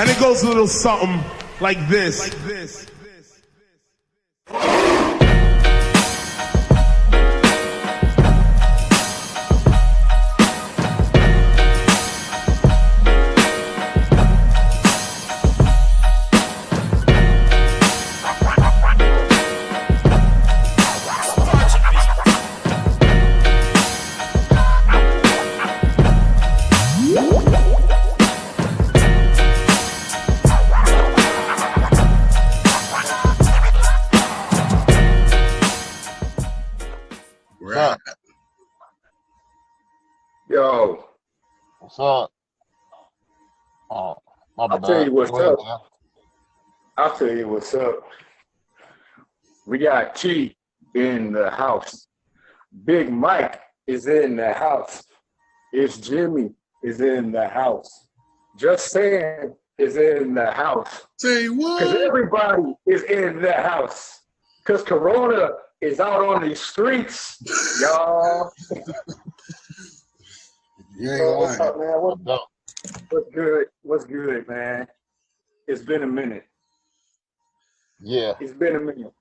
And it goes a little something like this. Yo. What's up? Oh, I'll tell you what's up. I'll tell you what's up. We got T in the house. Big Mike is in the house. It's Jimmy is in the house. Just Saying is in the house. Say what? Because everybody is in the house. Because Corona is out on these streets, y'all. You ain't lying. What's up, man? What's good? What's good, man? It's been a minute. Yeah. It's been a minute.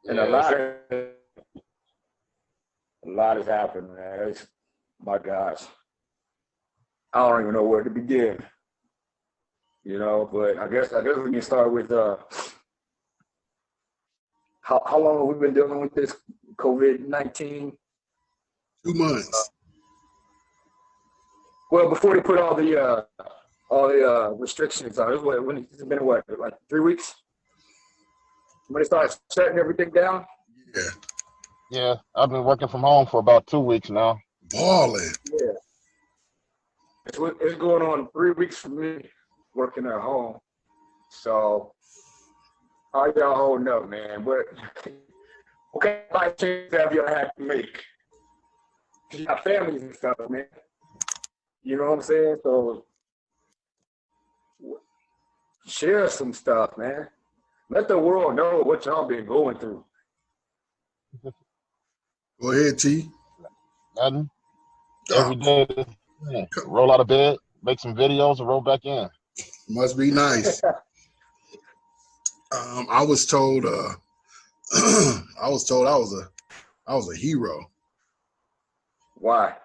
And Yeah, a lot has happened, man. My gosh. I don't even know where to begin. You know, but I guess we can start with how long have we been dealing with this COVID-19? 2 months. Well, before they put all the restrictions on, it's been what, like 3 weeks? When they started shutting everything down? Yeah. Yeah, I've been working from home for about 2 weeks now. Balling. Yeah. It's going on 3 weeks for me working at home. So how y'all holding up, man? What kind of life changes have y'all had to make? You got families and stuff, man. You know what I'm saying? So share some stuff, man. Let the world know what y'all been going through. Go ahead, T. Nothing. Every day, roll out of bed, make some videos, and roll back in. Must be nice. I was told I was a hero. Why?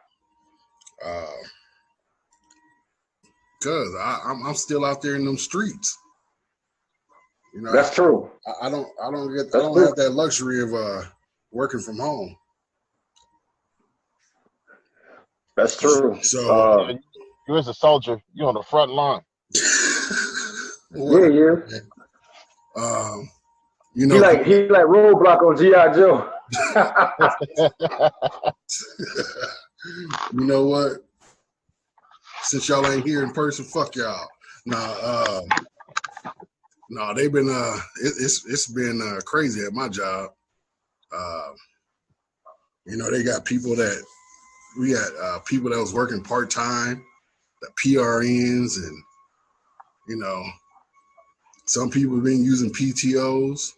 Cause I'm still out there in them streets. You know, that's true. I don't have that luxury of working from home. That's true. So you as a soldier, you're on the front line. Yeah. You know, he like Roadblock on G.I. Joe. You know what? Since y'all ain't here in person, fuck y'all. No, they've been it's been crazy at my job. You know, they got people that was working part-time, the PRNs, and you know, some people have been using PTOs.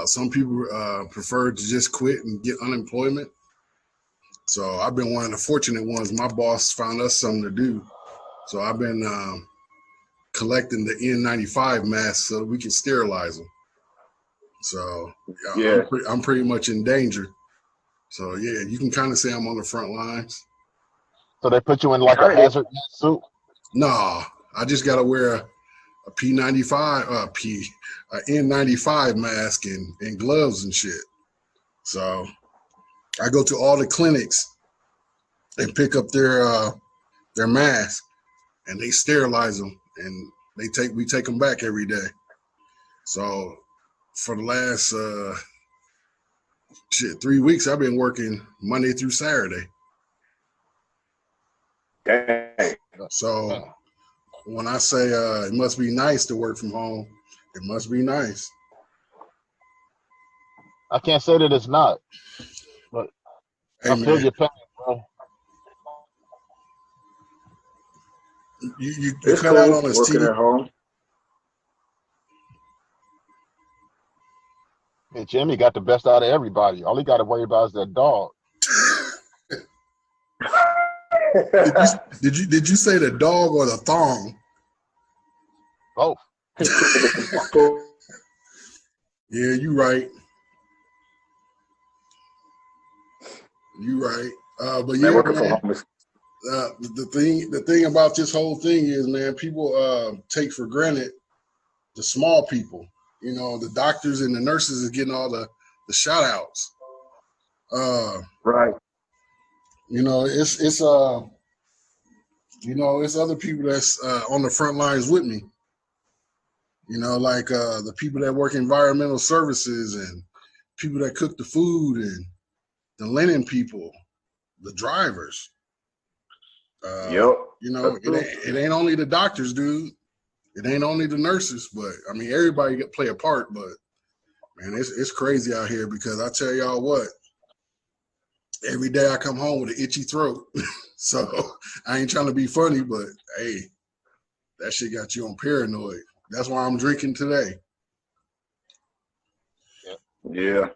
Some people prefer to just quit and get unemployment. So I've been one of the fortunate ones. My boss found us something to do. So I've been collecting the N95 masks so we can sterilize them. So yeah. I'm pretty much in danger. So yeah, you can kind of say I'm on the front lines. So they put you in like a hazard suit? No, I just got to wear a P95, a N95 mask and gloves and shit. So I go to all the clinics and pick up their mask, and they sterilize them, and we take them back every day. So for the last 3 weeks, I've been working Monday through Saturday. Dang. So when I say it must be nice to work from home, it must be nice. I can't say that it's not, but hey, I feel your pain, bro. You cut out on us, working T. at home. Hey, Jimmy got the best out of everybody. All he got to worry about is that dog. Did you say the dog or the thong? Both. Yeah, you right. You right. But Man, yeah, working from man. home is The thing about this whole thing is, man, people take for granted the small people. You know, the doctors and the nurses is getting all the shout outs. right. You know, it's it's other people that's on the front lines with me. You know, like the people that work environmental services and people that cook the food and the linen people, the drivers. Yep. You know, it ain't only the doctors, dude. It ain't only the nurses, but I mean, everybody get play a part. But man, it's crazy out here because I tell y'all what, every day I come home with an itchy throat. So I ain't trying to be funny, but hey, that shit got you on paranoid. That's why I'm drinking today. Yeah.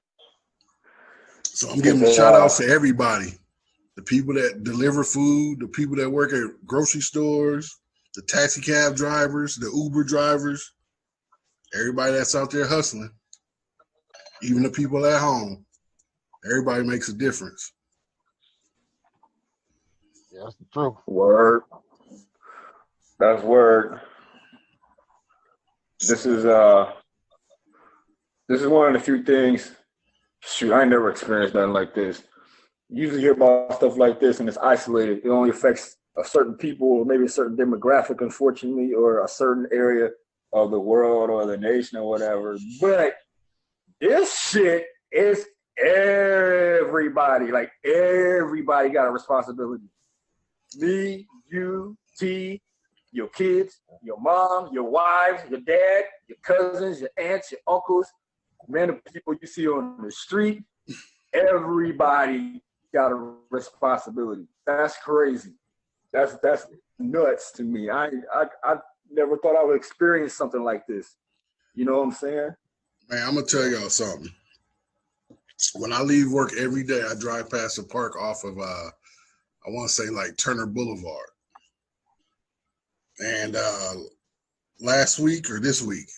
So I'm giving shout outs to everybody. The people that deliver food, the people that work at grocery stores, the taxi cab drivers, the Uber drivers, everybody that's out there hustling, even the people at home. Everybody makes a difference. Yeah, that's the truth. Word. That's word. This is one of the few things. Shoot, I ain't never experienced nothing like this. You usually hear about stuff like this and it's isolated. It only affects a certain people or maybe a certain demographic, unfortunately, or a certain area of the world or the nation or whatever. But this shit is everybody. Like everybody got a responsibility. Me, you, T, your kids, your mom, your wives, your dad, your cousins, your aunts, your uncles, man, the people you see on the street, everybody got a responsibility. That's crazy. That's nuts to me. I never thought I would experience something like this. You know what I'm saying? Man, I'm gonna tell y'all something. When I leave work every day, I drive past the park off of I want to say like Turner Boulevard. And last week or this week,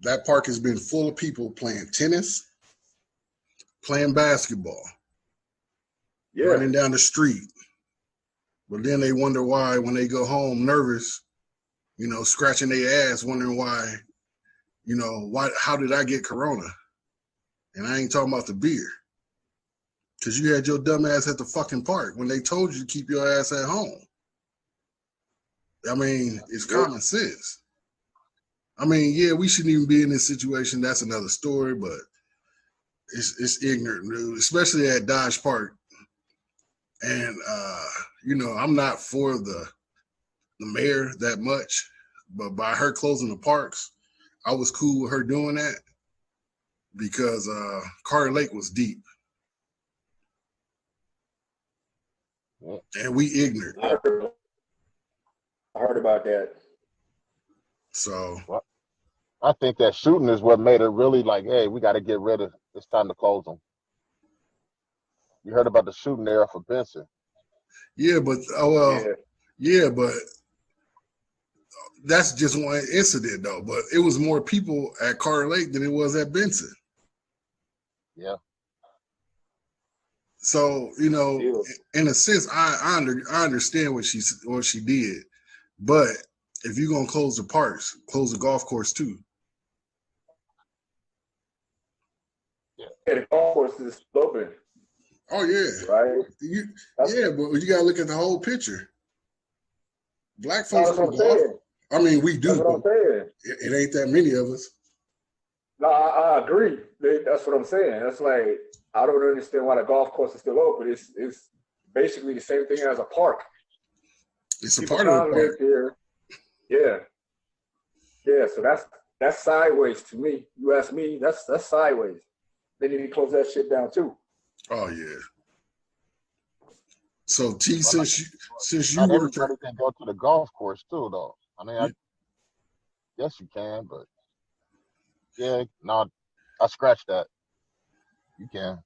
that park has been full of people playing tennis, playing basketball, running down the street. But then they wonder why when they go home nervous, you know, scratching their ass, wondering why, you know, how did I get corona? And I ain't talking about the beer. Because you had your dumb ass at the fucking park when they told you to keep your ass at home. I mean, it's common sense. I mean, yeah, we shouldn't even be in this situation. That's another story, but it's ignorant, dude, especially at Dodge Park. And, you know, I'm not for the mayor that much, but by her closing the parks, I was cool with her doing that because Carter Lake was deep. And we ignorant. I heard about that. So well, I think that shooting is what made it really like, hey, we got to get rid of. It's time to close them. You heard about the shooting there for Benson? Yeah, but but that's just one incident though. But it was more people at Carter Lake than it was at Benson. Yeah. So you know, in a sense, I understand what she did, but if you're gonna close the parks, close the golf course too. Yeah, the golf course is open. Oh yeah, right. But you gotta look at the whole picture. Black folks play golf. Saying. I mean, we do. That's what I'm saying. It ain't that many of us. No, I agree. That's what I'm saying. That's like I don't understand why the golf course is still open. It's basically the same thing as a park. It's a part of the park. There. Yeah. So that's sideways to me. You ask me, that's sideways. They need to close that shit down too. Oh yeah. So T, since you not work everybody can go to the golf course too, though. I mean, I guess you can, but yeah, no, I scratched that. You can.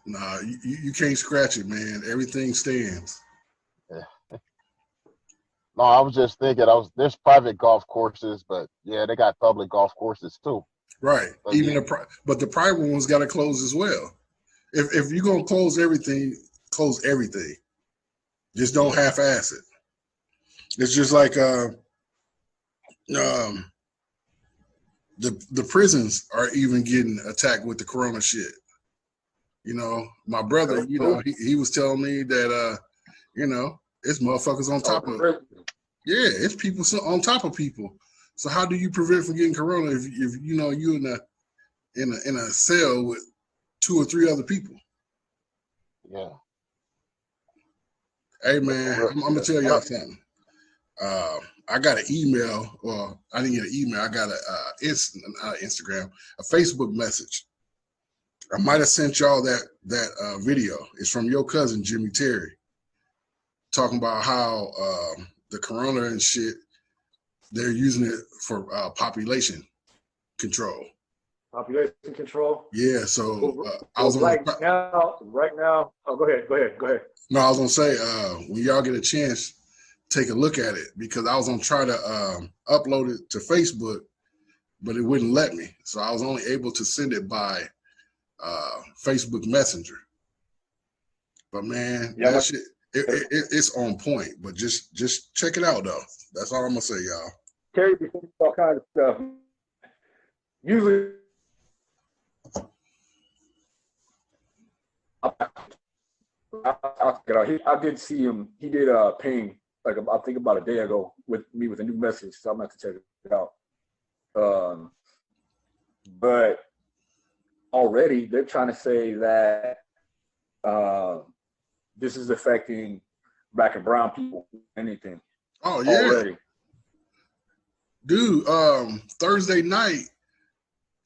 Nah, you can't scratch it, man. Everything stands. No, I was just thinking, there's private golf courses, but yeah, they got public golf courses too. Right. But Even yeah, but the private ones got to close as well. If you're gonna close everything, close everything. Just don't yeah, half-ass it. It's just like the prisons are even getting attacked with the corona shit. You know, my brother, you know, he was telling me that you know, it's motherfuckers on top of it's people on top of people. So how do you prevent from getting corona if you know you in a cell with 2 or 3 other people? yeah. Hey man, I'm gonna tell y'all something. I got an email. Well, I didn't get an email. I got Instagram, a Facebook message. I might have sent y'all that video. It's from your cousin Jimmy Terry, talking about how the corona and shit, they're using it for population control. Population control. Yeah. So I was right now. Oh, go ahead. No, I was gonna say when y'all get a chance, take a look at it, because I was gonna try to upload it to Facebook, but it wouldn't let me. So I was only able to send it by Facebook Messenger. But man, that shit, it's on point. But just check it out though. That's all I'm gonna say, y'all. Terry, all kinds of stuff. Usually, I did see him. He did ping like I think about a day ago with me with a new message. So I'm gonna have to check it out. But already they're trying to say that this is affecting Black and brown people. Anything? Oh yeah, already. Dude. Thursday night,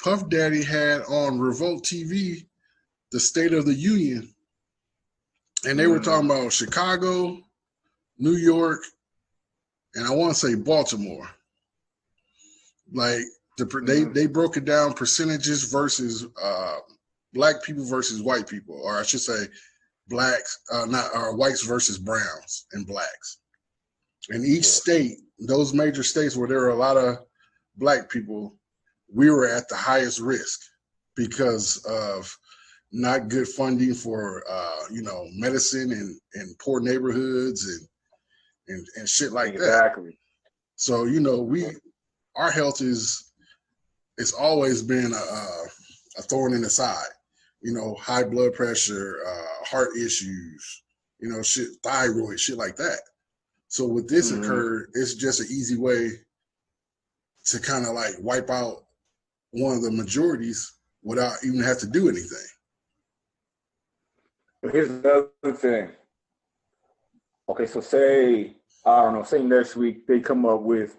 Puff Daddy had on Revolt TV the State of the Union, and they were talking about Chicago, New York, and I want to say Baltimore. Like they broke it down percentages versus Black people versus white people, or I should say blacks, whites versus browns and blacks. In each state, those major states where there are a lot of Black people, we were at the highest risk because of not good funding for medicine and poor neighborhoods and shit like that. Exactly. So our health it's always been a thorn in the side. High blood pressure, heart issues, shit, thyroid, shit like that. So with this occurred, it's just an easy way to kind of like wipe out one of the majorities without even have to do anything. Here's another thing. Okay, so say next week they come up with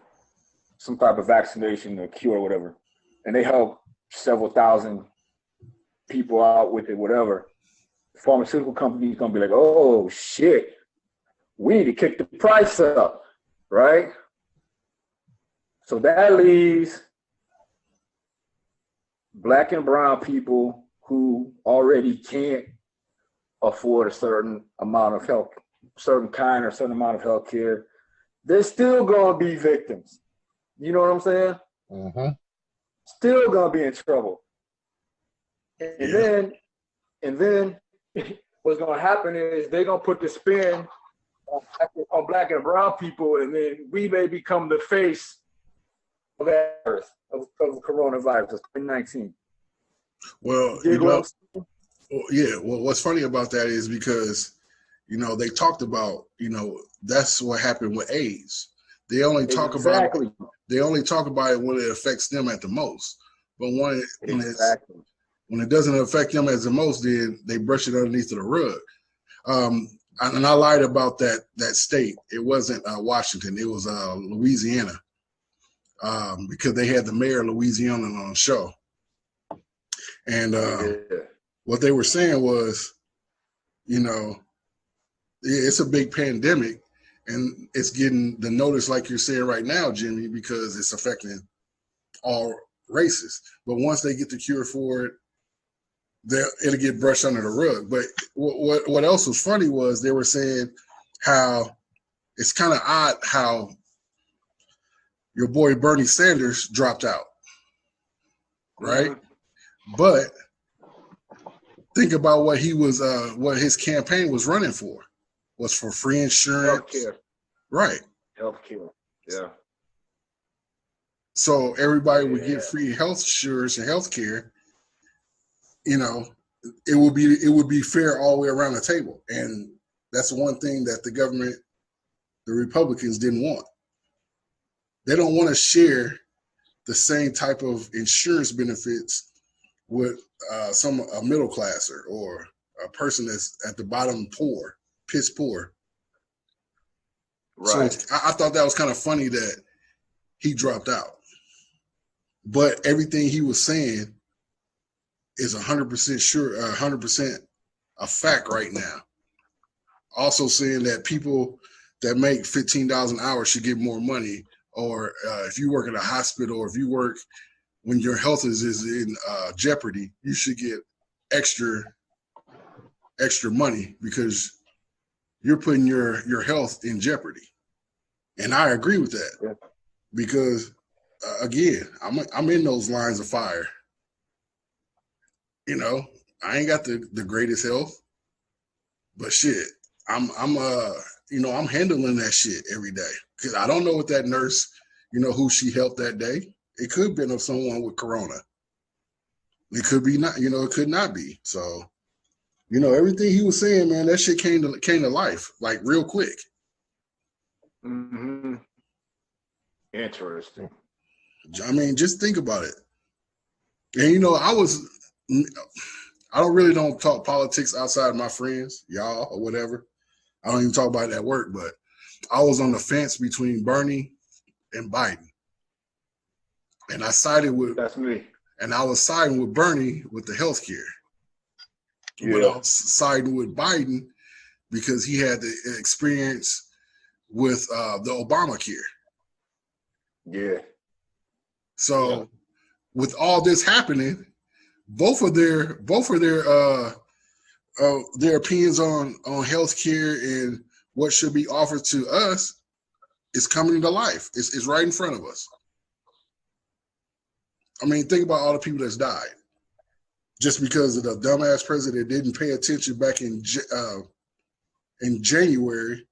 some type of vaccination or cure or whatever, and they help several thousand people out with it, whatever. The pharmaceutical company's gonna be like, oh shit, we need to kick the price up, right? So that leaves Black and brown people who already can't afford a certain amount of health, certain kind or certain amount of health care. They're still gonna be victims. You know what I'm saying? Mm-hmm. Still gonna be in trouble. And then what's gonna happen is they're gonna put the spin on Black and brown people, and then we may become the face of Earth of coronavirus of 2019. Well, what's funny about that is because they talked about that's what happened with AIDS. They only talk about it when it affects them at the most. But when it doesn't affect them as the most, then they brush it underneath the rug. And I lied about that state. It wasn't Washington. It was Louisiana, because they had the mayor of Louisiana on the show. And what they were saying was, it's a big pandemic, and it's getting the notice like you're saying right now, Jimmy, because it's affecting all races. But once they get the cure for it, it'll get brushed under the rug. But what else was funny was they were saying how it's kind of odd how your boy Bernie Sanders dropped out, right? But think about what he was, what his campaign was running for, was for free insurance, Healthcare. right? Healthcare, yeah. So everybody would get free health insurance and healthcare. You know, it would be fair all the way around the table, and that's one thing that the government, the Republicans, didn't want. They don't want to share the same type of insurance benefits with a middle classer or a person that's at the bottom poor, piss poor. Right. So I thought that was kind of funny that he dropped out. But everything he was saying is 100% sure, 100% a fact right now. Also saying that people that make $15 an hour should get more money, or if you work at a hospital, or if you work when your health is in jeopardy, you should get extra money because you're putting your health in jeopardy. And I agree with that because again, I'm in those lines of fire. You know, I ain't got the greatest health, but shit, I'm handling that shit every day because I don't know what that nurse, who she helped that day. It could have been of someone with corona. It could be not, it could not be. So, everything he was saying, man, that shit came to life like real quick. Mm-hmm. Interesting. I mean, just think about it. And I don't talk politics outside of my friends, y'all, or whatever. I don't even talk about it at work, but I was on the fence between Bernie and Biden. And I sided with That's me. And I was siding with Bernie with the health care. Yeah. But I was siding with Biden because he had the experience with the Obamacare. Yeah. So with all this happening, both of their opinions on healthcare and what should be offered to us is coming to life. It's right in front of us. I mean, think about all the people that's died just because of the dumbass president didn't pay attention back in January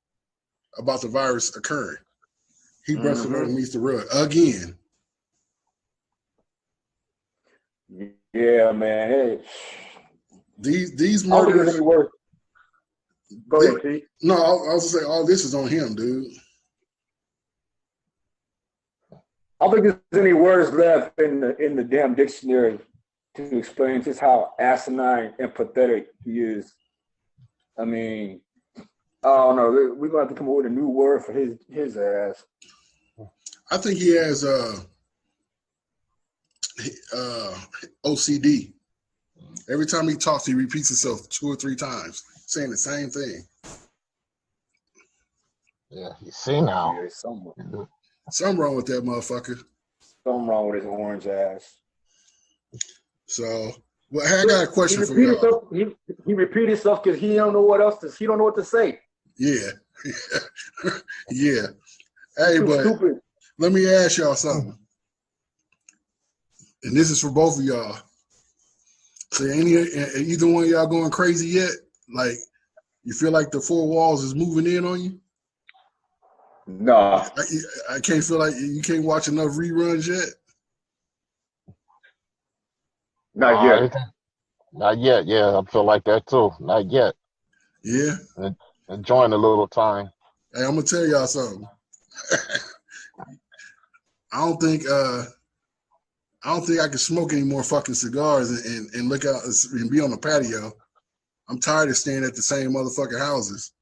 about the virus occurring. He brushed it underneath the rug again. Yeah, man. Hey. These murders. Go ahead, T. No, I was gonna say all this is on him, dude. I don't think there's any words left in the damn dictionary to explain just how asinine and pathetic he is. I mean, I don't know. We're gonna have to come up with a new word for his ass. I think he has OCD. Every time he talks, he repeats himself 2 or 3 times, saying the same thing. Yeah, you see now. Yeah, Something wrong with that motherfucker. Something wrong with his orange ass. So, well, hey, I got a question for y'all. He repeated stuff because he don't know what else he don't know what to say. Yeah. Yeah. Hey, but stupid. Let me ask y'all something. And this is for both of y'all. So either one of y'all going crazy yet? Like, you feel like the 4 walls is moving in on you? No. I can't feel like you can't watch enough reruns yet? Not yet. Not yet. Yeah, I feel like that too. Not yet. Yeah. Enjoying a little time. Hey, I'm gonna tell y'all something. I don't think I can smoke any more fucking cigars and look out and be on the patio. I'm tired of staying at the same motherfucking houses.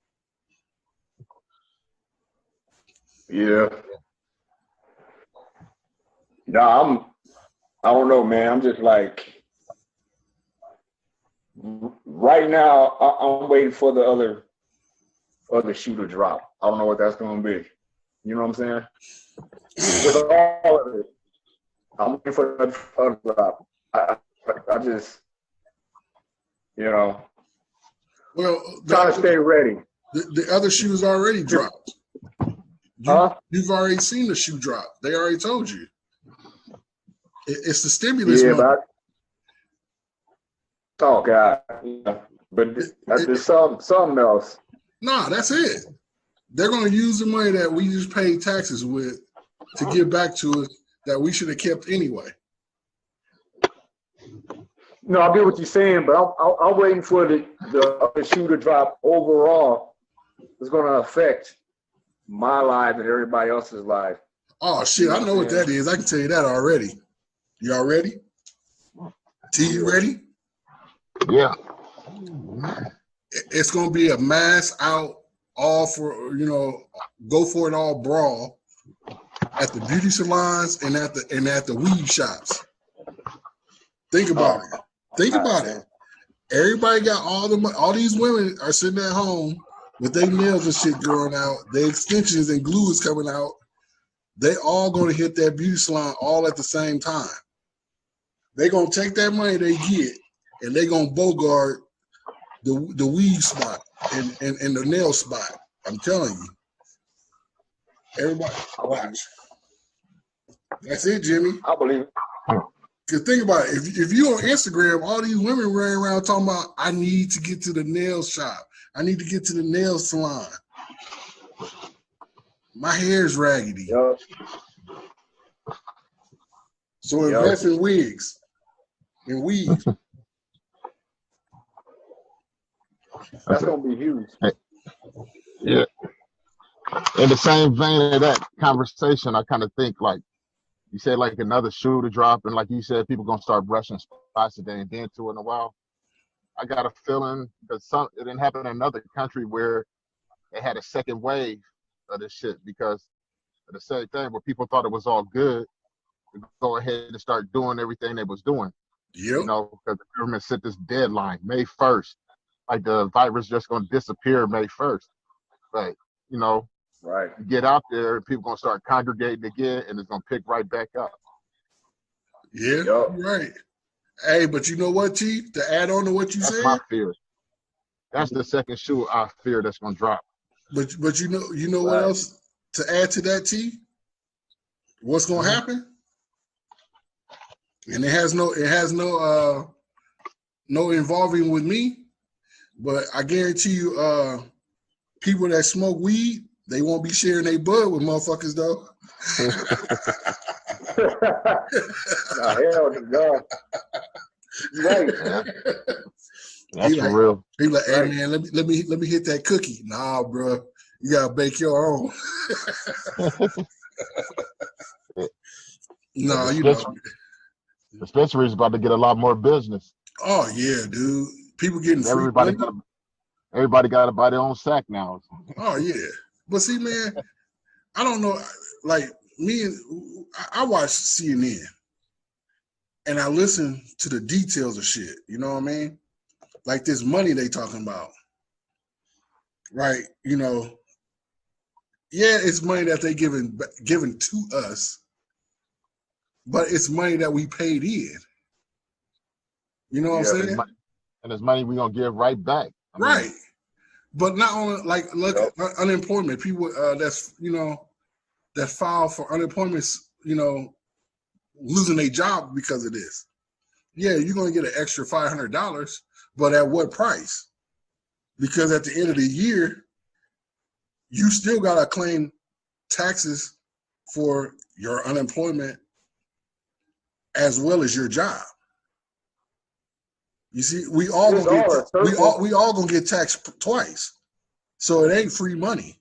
Yeah. No, I don't know, man. I'm just like, right now, I'm waiting for the other shoe to drop. I don't know what that's going to be. You know what I'm saying? With all of it, I'm waiting for the other drop. I just, You know, Well, trying to stay ready. the other shoes already dropped. You've already seen the shoe drop. They already told you. It's the stimulus money. Oh God! Yeah. But there's something else. Nah, that's it. They're going to use the money that we just paid taxes with to give back to us that we should have kept anyway. No, I get what you're saying, but I'm waiting for the shoe to drop overall. It's going to affect my life and everybody else's life. Oh, shit. I know what that is. I can tell you that already. Y'all ready? T, you ready? Yeah. It's going to be a mass out, all for, go for it all brawl at the beauty salons and at the weed shops. Think about it. Think about it. Everybody got all the money. All these women are sitting at home with their nails and shit growing out. Their extensions and glue is coming out. They all going to hit that beauty salon all at the same time. They going to take that money they get and they going to bogart the weed spot and the nail spot. I'm telling you. Everybody, watch. That's it, Jimmy. I believe it. Because think about it. If you on Instagram, all these women running around talking about, I need to get to the nail shop. I need to get to the nail salon. My hair's raggedy. Yep. So invest in wigs and weeds. That's going to be huge. Yeah. In the same vein of that conversation, I kind of think like you said, like another shoe to drop, and like you said, people gonna start brushing spots that they ain't been to in a while. I got a feeling because it didn't happen in another country where they had a second wave of this shit because of the same thing where people thought it was all good to go ahead and start doing everything they was doing. Yep. Because the government set this deadline, May 1st. Like the virus just gonna disappear May 1st. But right. You get out there, people gonna start congregating again, and it's gonna pick right back up. Yeah, right. Hey, but you know what, T? To add on to what you said, that's my fear. That's the second shoe I fear that's gonna drop. But you know what else to add to that, T? What's gonna happen? And it has no involving with me, but I guarantee you, people that smoke weed, they won't be sharing their bud with motherfuckers though. Nah, hell no. Right. That's real. He like, hey man, let me hit that cookie. Nah, bro, you gotta bake your own. No, the dispensary is about to get a lot more business. Oh yeah, dude. People getting free. Everybody got to buy their own sack now. Oh yeah, but see, man, I don't know. Like I watch CNN and I listen to the details of shit. You know what I mean? Like this money they talking about, right? Yeah, it's money that they given to us, but it's money that we paid in. You know what I'm saying? And it's money we gonna give right back. Right. But not only look at unemployment, people that file for unemployment, losing their job because of this. Yeah, you're gonna get an extra $500, but at what price? Because at the end of the year, you still gotta claim taxes for your unemployment as well as your job. You see, we all gonna get taxed twice, so it ain't free money.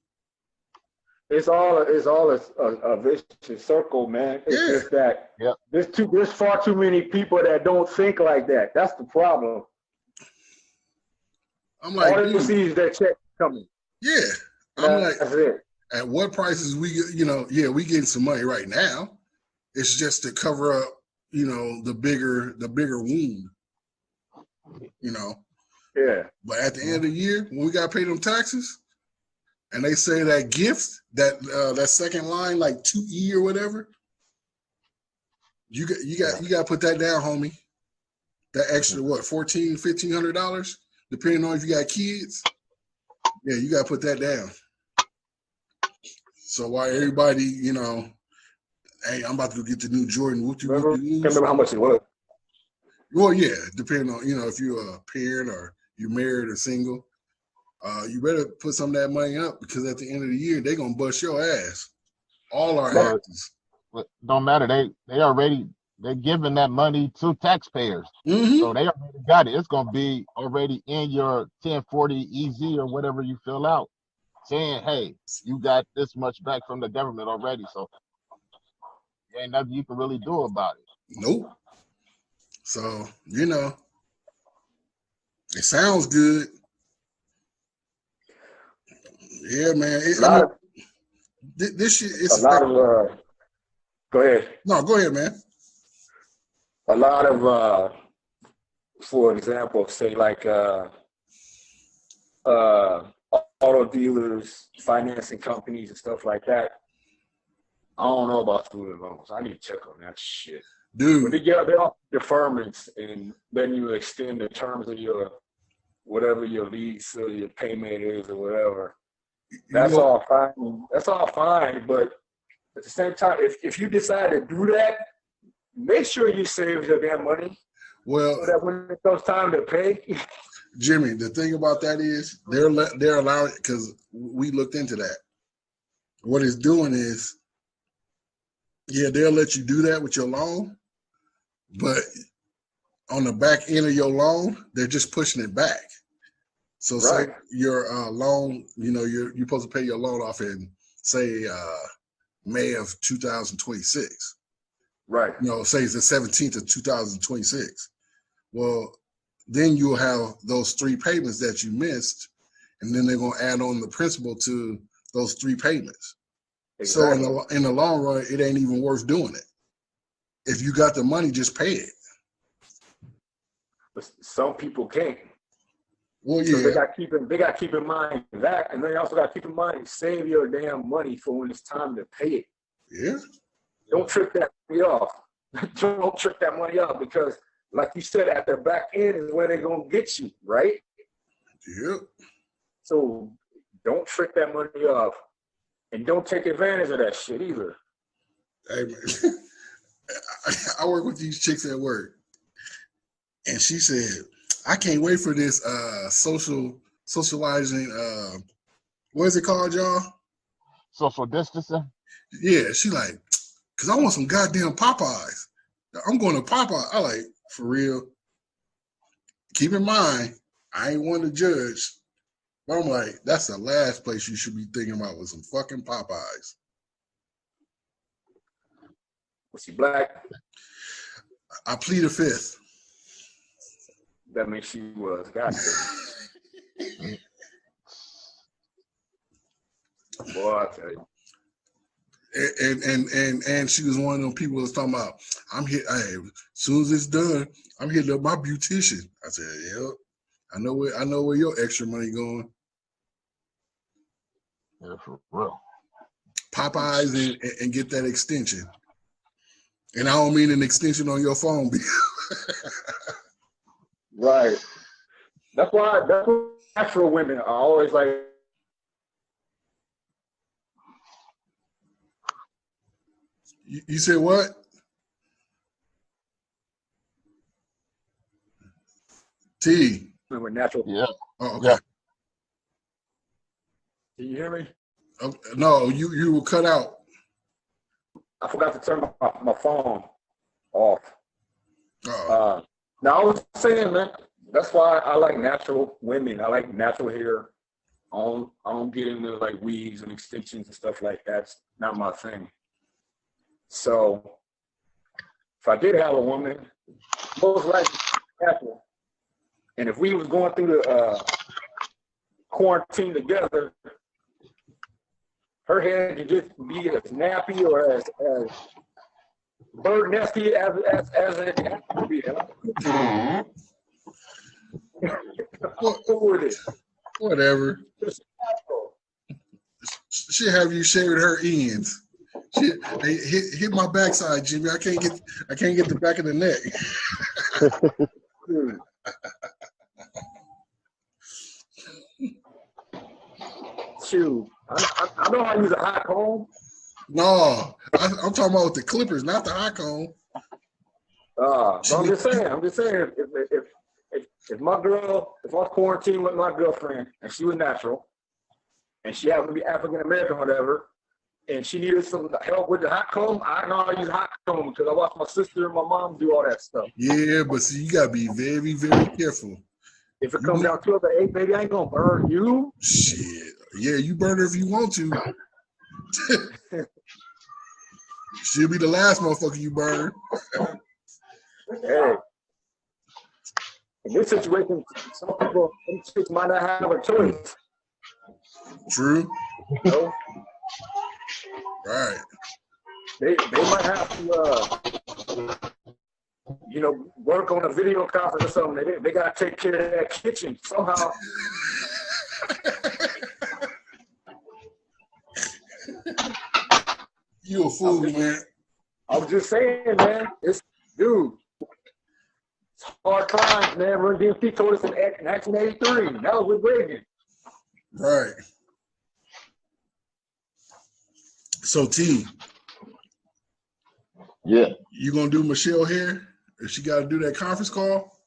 It's all a vicious circle, man. It's just that there's far too many people that don't think like that. That's the problem. I'm like, all you see is that check coming. Yeah, I'm like, that's it. At what prices we getting some money right now. It's just to cover up, the bigger wound. Yeah. But at the end of the year, when we got to pay them taxes, and they say that gift, that second line, like 2E or whatever, you got to put that down, homie. that extra what, $1,400-$1,500, depending on if you got kids. Yeah, you gotta put that down. So while everybody, you know, hey, I'm about to go get the new Jordan. Remember how much it was? Well, yeah, depending on, you know, if you're a parent or you're married or single, you better put some of that money up, because at the end of the year they're gonna bust your ass. All our asses. But don't matter. They're giving that money to taxpayers. Mm-hmm. So they already got it. It's gonna be already in your 1040 EZ or whatever you fill out, saying, hey, you got this much back from the government already. So there ain't nothing you can really do about it. Nope. So, you know, it sounds good. Yeah, man. This shit is a lot of go ahead. No, go ahead, man. A lot of for example, say like auto dealers, financing companies and stuff like that. I don't know about student loans. I need to check on that shit. Dude. When they get their deferments and then you extend the terms of your whatever your lease or your payment is or whatever. That's all fine. That's all fine. But at the same time, if you decide to do that, make sure you save your damn money. Well, so that when it comes time to pay. Jimmy, the thing about that is they're allowing, because we looked into that. What it's doing is, yeah, they'll let you do that with your loan, but on the back end of your loan, they're just pushing it back. So right. Say your loan, you know, you're supposed to pay your loan off in, say, May of 2026. Right. You know, say it's the 17th of 2026. Well, then you'll have those 3 payments that you missed, and then they're going to add on the principal to those 3 payments. Exactly. So in the long run, it ain't even worth doing it. If you got the money, just pay it. But some people can't. Well, yeah. So they got to keep in mind that, and they also got to keep in mind, save your damn money for when it's time to pay it. Yeah. Don't trick that money off. Don't trick that money off, because, like you said, at the back end is where they're gonna get you, right? Yeah. So don't trick that money off, and don't take advantage of that shit either. Hey man, I work with these chicks at work, and she said, "I can't wait for this socializing. What is it called, y'all? Social distancing." Yeah, she like, cause I want some goddamn Popeyes. I'm going to Popeye. I like, for real. Keep in mind, I ain't one to judge, but I'm like, that's the last place you should be thinking about, with some fucking Popeyes. Was she black? I plead the fifth. That means she was. Gotcha. Boy, I tell you. And she was one of them people that's talking about, I'm here, hey, as soon as it's done, I'm hitting up my beautician. I said, yep. I know where your extra money going. Yeah, for real. Popeyes and get that extension. And I don't mean an extension on your phone bill. Right. That's why natural women are always like, You said what? T. with natural. Yeah. Oh, okay. Yeah. Can you hear me? No, you were cut out. I forgot to turn my phone off. Oh. Now I was saying, man, that's why I like natural women. I like natural hair. I don't get into like weaves and extensions and stuff like that. It's not my thing. So if I did have a woman, most likely natural. And if we was going through the quarantine together, her hair could just be as nappy or as bird nesty as it has to be. Whatever. She'll have you shaving her ends. Hit my backside, Jimmy. I can't get the back of the neck. Dude. Shoot, I know how to use a hot comb. No, I'm talking about with the clippers, not the hot comb. So I'm just saying, if my girl, if I was quarantined with my girlfriend and she was natural, and she happened to be African American or whatever, and she needed some help with the hot comb, I know how to use a hot comb because I watched my sister and my mom do all that stuff. Yeah, but see, you gotta be very, very careful. If it comes down to it, hey, baby, I ain't gonna burn you. Shit. Yeah, you burn her if you want to. She'll be the last motherfucker you burn. Hey. In this situation, some people might not have a choice. True. You know? Right. They might have to work on a video conference or something. They gotta take care of that kitchen somehow. You a fool, man. I was just saying, man. It's hard times, man. Run DMC told us in 1983. That was with Reagan. Right. So T. Yeah. You gonna do Michelle hair if she gotta do that conference call?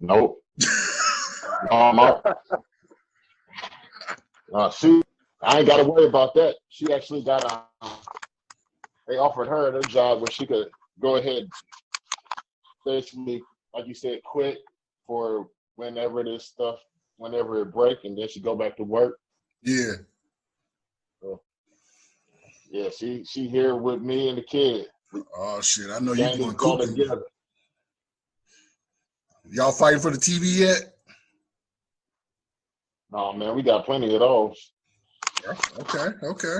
Nope. She, I ain't got to worry about that. She actually got they offered her the job where she could go ahead, basically, like you said, quit for whenever it break, and then she go back to work. Yeah. So, yeah, she here with me and the kid. Oh shit! I know you Gang going is going cooking. together. Y'all fighting for the TV yet? Oh man, we got plenty of those. Okay.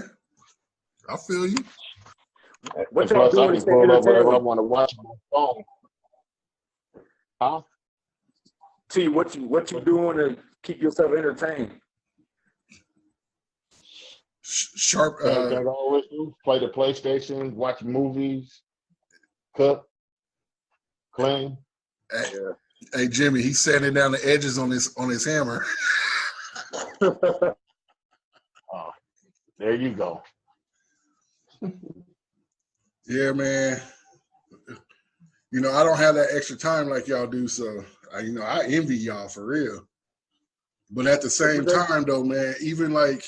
I feel you. What and y'all plus, I doing to can stay pull up whatever I entertained? want to watch on my phone. Huh? T, what you doing to keep yourself entertained? Sharp. Same thing I always do. Play the PlayStation, watch movies, cook, clean. Hey Jimmy, he's sanding down the edges on his hammer. Oh, there you go. Yeah, man. You know, I don't have that extra time like y'all do, so I envy y'all for real. But at the same time, though, man, even like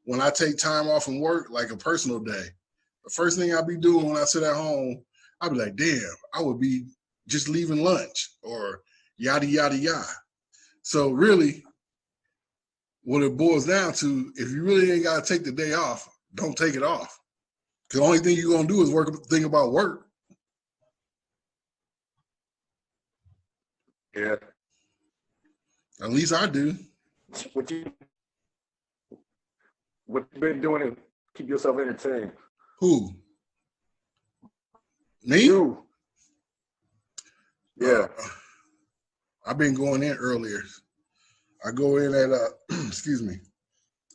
when I take time off from work, like a personal day, the first thing I'll be doing when I sit at home, I'll be like, damn, I would be just leaving lunch or yada, yada, yada. So really, what it boils down to, if you really ain't got to take the day off, don't take it off. Because the only thing you're going to do is think about work. Yeah. At least I do. What you been doing to keep yourself entertained? Who? Me? You. Yeah. I've been going in earlier. I go in at excuse me.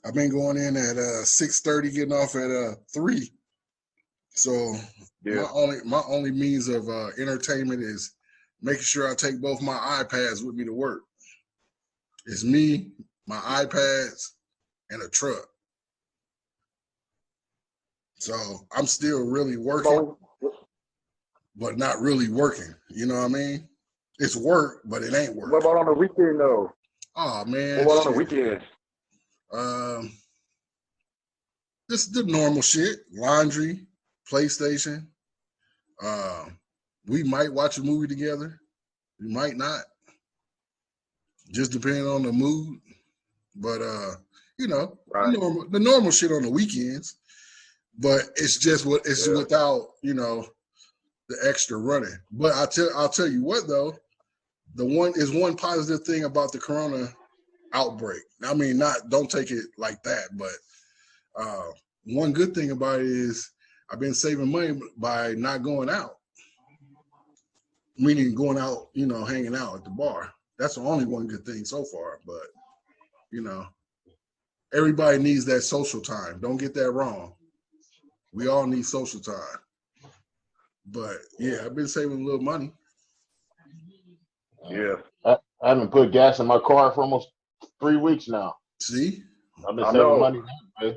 I've been going in at 6:30, getting off at 3. So Yeah. my only means of entertainment is making sure I take both my iPads with me to work. It's me, my iPads, and a truck. So I'm still really working, but not really working. You know what I mean? It's work, but it ain't work. What about on the weekend though? Oh man. What about on the weekend? Just the normal shit. Laundry, PlayStation. We might watch a movie together. We might not. Just depending on the mood. But Right. the normal shit on the weekends. But it's just without, the extra running. But I'll tell you what though, one positive thing about the corona outbreak. I mean, don't take it like that, but one good thing about it is I've been saving money by not going out. Meaning going out, hanging out at the bar. That's the only one good thing so far. But, everybody needs that social time. Don't get that wrong. We all need social time. But yeah, I've been saving a little money. Yeah. I haven't put gas in my car for almost 3 weeks now. See? I've been I saving know. money. Man.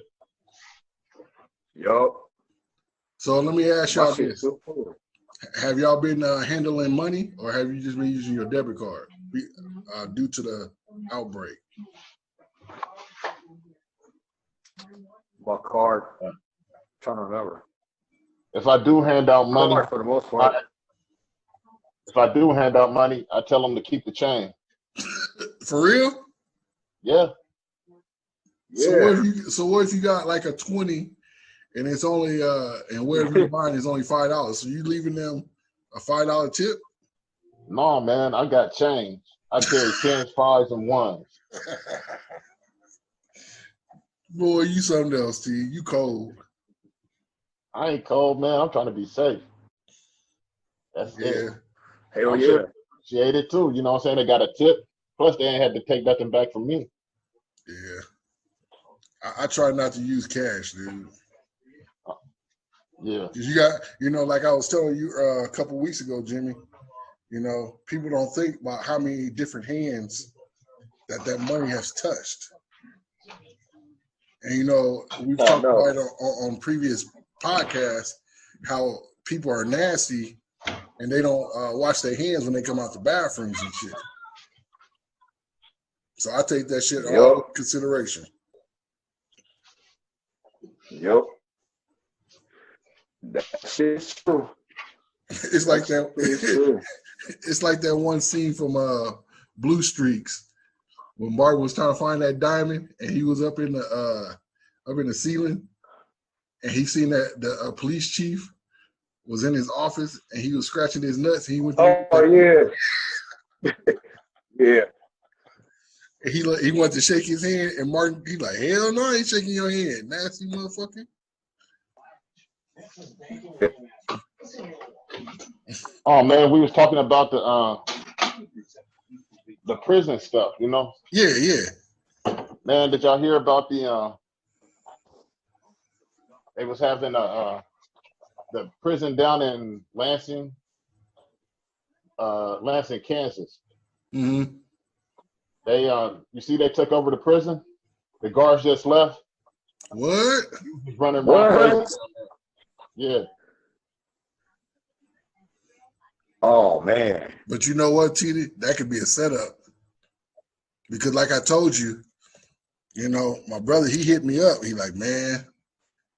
Yup. So let me ask My y'all shit this. so cool. Have y'all been handling money, or have you just been using your debit card due to the outbreak? My card. Trying to remember. If I do hand out money, Card for the most part. if I do hand out money, I tell them to keep the change. For real? Yeah. Yeah. So what if you got like a 20 and it's only and wherever you're buying is only $5? So you leaving them a $5 tip? No, man, I got change. I carry 10s, 5s, and 1s. Boy, you something else, T. You cold. I ain't cold, man. I'm trying to be safe. That's Yeah. it. Hell I'm yeah. sure appreciate it too. You know what I'm saying? They got a tip. Plus, they ain't had to take nothing back from me. Yeah. I try not to use cash, dude. Yeah. Cause you got, like I was telling you a couple weeks ago, Jimmy. People don't think about how many different hands that money has touched. And we've talked about it on previous podcasts how people are nasty and they don't wash their hands when they come out the bathrooms and shit. So I take that shit all into consideration. Yep. That shit's true. It's like that. It's like that one scene from Blue Streaks when Martin was trying to find that diamond and he was up in the ceiling and he seen that the police chief was in his office and he was scratching his nuts. And he went. Yeah. Yeah. And he wanted to shake his hand and Martin he like, hell no, I ain't shaking your hand, nasty motherfucker. Oh man, we was talking about the prison stuff, Yeah. Man, did y'all hear about they was having the prison down in Lansing, Kansas. Mm-hmm. They you see they took over the prison. The guards just left. What? He's running around crazy. Yeah. Oh man. But you know what, TD? That could be a setup. Because like I told you, my brother, he hit me up. He like, man,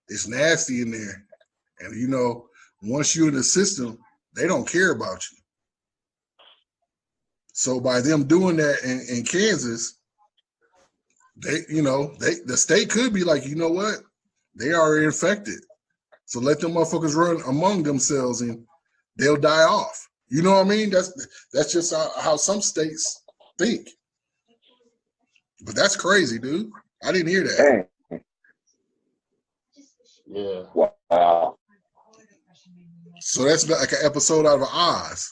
it's nasty in there. And once you're in the system, they don't care about you. So by them doing that in Kansas, the state could be like, you know what? They are infected. So let them motherfuckers run among themselves and they'll die off. You know what I mean? That's just how some states think. But that's crazy, dude. I didn't hear that. Dang. Yeah. Wow. So that's like an episode out of Oz.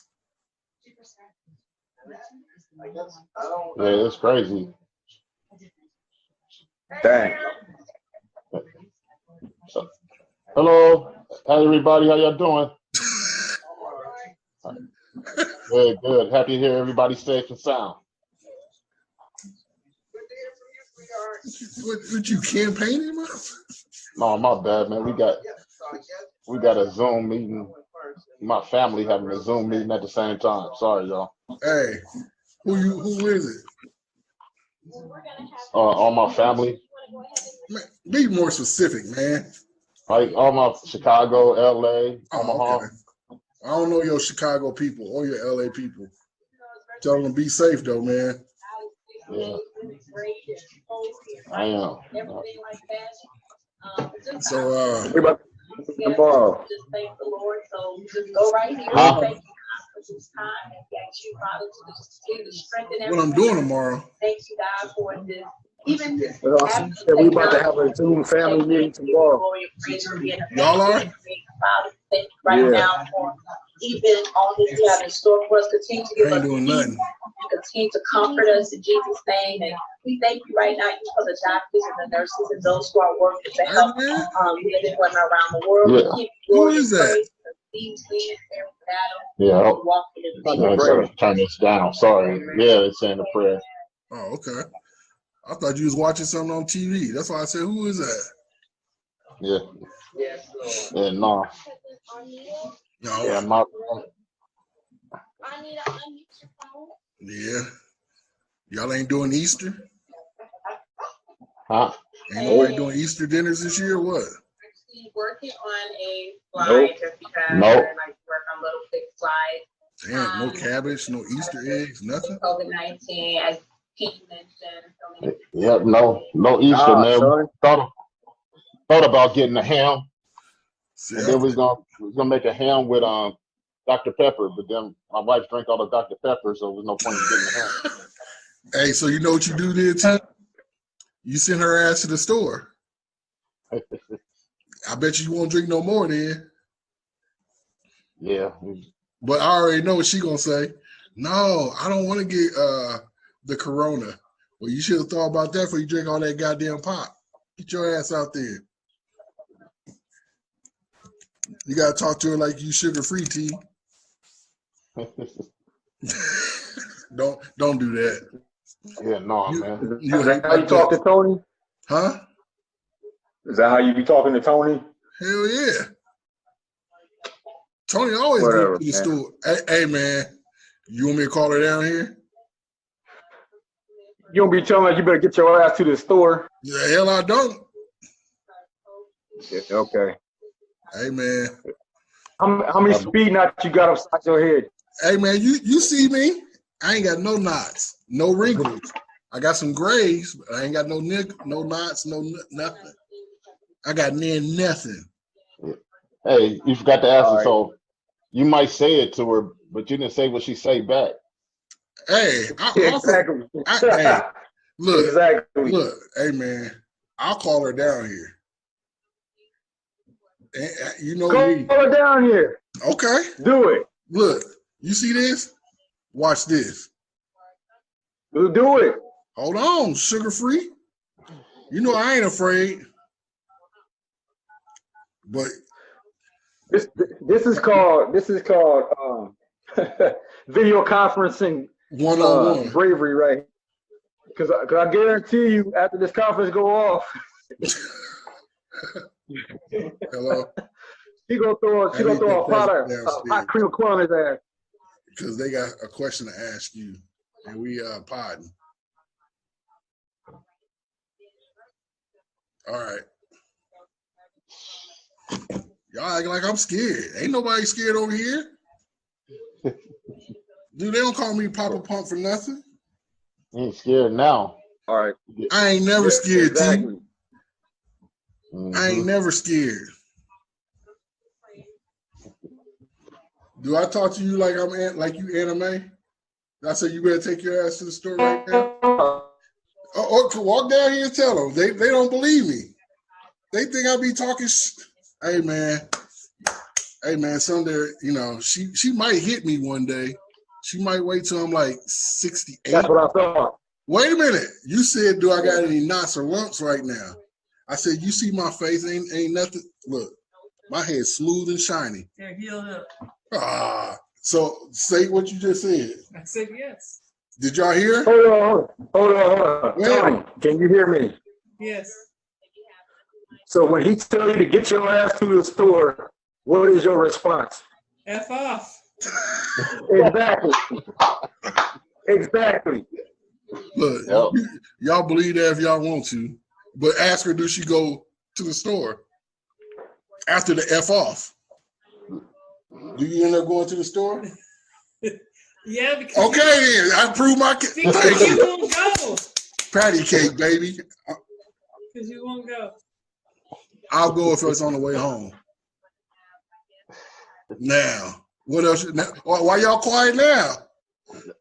Yeah, it's crazy. Dang. Hello, everybody. How y'all doing? Good. Happy to hear everybody safe and sound. What you campaigning about? No, my bad, man. We got a Zoom meeting. My family having a Zoom meeting at the same time. Sorry, y'all. Hey, who is it? All my family. Man, be more specific, man. Like all my Chicago, LA, Omaha. Okay. I don't know your Chicago people or your LA people. Tell them to be safe though, man. Yeah. I am. So tomorrow. Just thank the Lord. So just go right here. Huh? Thank you God for this time and thank you, Father, to just continue to strengthen what everyone. I'm doing tomorrow. Thank you, God, for this. Even this. We about to have a Zoom family meeting tomorrow. Y'all are? Father, thank you right now for even all that you have in store for us. Continue to give I ain't us doing peace. nothing. Continue to comfort us in Jesus' name. And we thank you right now for the doctors and the nurses and those who are working to help men and women around the world. Yeah. We give you Who glory is and that? praise. These things, every battle, Yeah. walk in the About victory. to Yeah, pray. so turn this down. Sorry. Yeah, it's saying the prayer. Oh, okay. I thought you was watching something on TV. That's why I said, who is that? Yeah. Yes, Lord. Yeah, no. No. Yeah, my Yeah. Y'all ain't doing Easter? huh? Ain't nobody doing Easter dinners this year or what? Actually working on a Nope. slide just because Nope. I like to work on little quick slides. Damn, no cabbage, no Easter eggs, nothing? COVID-19, as Pete mentioned. So many people Yep, no Easter, Nah, man. son. Thought about getting a ham, See, and then we was gonna make a ham with Dr. Pepper, but then my wife drank all the Dr. Pepper, so there was no point in getting the ham. hey, so you know what you do then, T? You send her ass to the store. I bet you won't drink no more then. Yeah. But I already know what she gonna say. No, I don't want to get the Corona. Well, you should have thought about that before you drink all that goddamn pop. Get your ass out there. You gotta talk to her like you sugar-free, T. Don't do that. Yeah, no, man. You Is hate that how my you talk to guts. Tony? Huh? Is that how you be talking to Tony? Hell yeah. Tony always Whatever, goes to the man. store. Hey, man, you want me to call her down here? You don't be telling her you better get your ass to the store. The hell I don't. Yeah, okay. Hey, man. How many speed knots you got upside your head? Hey, man, you see me? I ain't got no knots, no wrinkles. I got some grays, but I ain't got no knots, nothing. I got near nothing. Hey, you forgot to ask All her, right. so you might say it to her, but you didn't say what she say back. Hey, Exactly. hey, look, Exactly. look, hey, man, I'll call her down here. And, you know Go me. down here. Okay, Do it. look, you see this? Watch this. Do it. Hold on, sugar-free. You know I ain't afraid. But This is called video conferencing one-on-one. bravery, right? Because I guarantee you, after this conference go off, Hello? she gonna throw I need a that pot president of hot downstairs cream corn in his ass. because they got a question to ask you, and we podding. All right. Y'all acting like I'm scared. Ain't nobody scared over here. Dude, they don't call me Papa Pump for nothing. You ain't scared now. All right. I ain't never scared, Exactly. T. I ain't never scared. Do I talk to you like like you anime? I say you better take your ass to the store right now. Oh, walk down here and tell them. They don't believe me. They think I be talking. Hey man. Someday, she might hit me one day. She might wait till I'm like 68. That's what I thought. Wait a minute. You said, do I got any knots or lumps right now? I said, you see my face, ain't nothing. Look, my head's smooth and shiny. They're healed up. So say what you just said. I said yes. Did y'all hear? Hold on. Tony, can you hear me? Yes. So when he tell you to get your ass to the store, what is your response? F off. Exactly. Look, y'all believe that if y'all want to, but ask her, do she go to the store after the F off? Do you end up going to the store? Yeah, because okay, then I proved my case. because you won't go. Patty cake, baby. Because you won't go. I'll go if it's on the way home. Now, what else? Why y'all quiet now?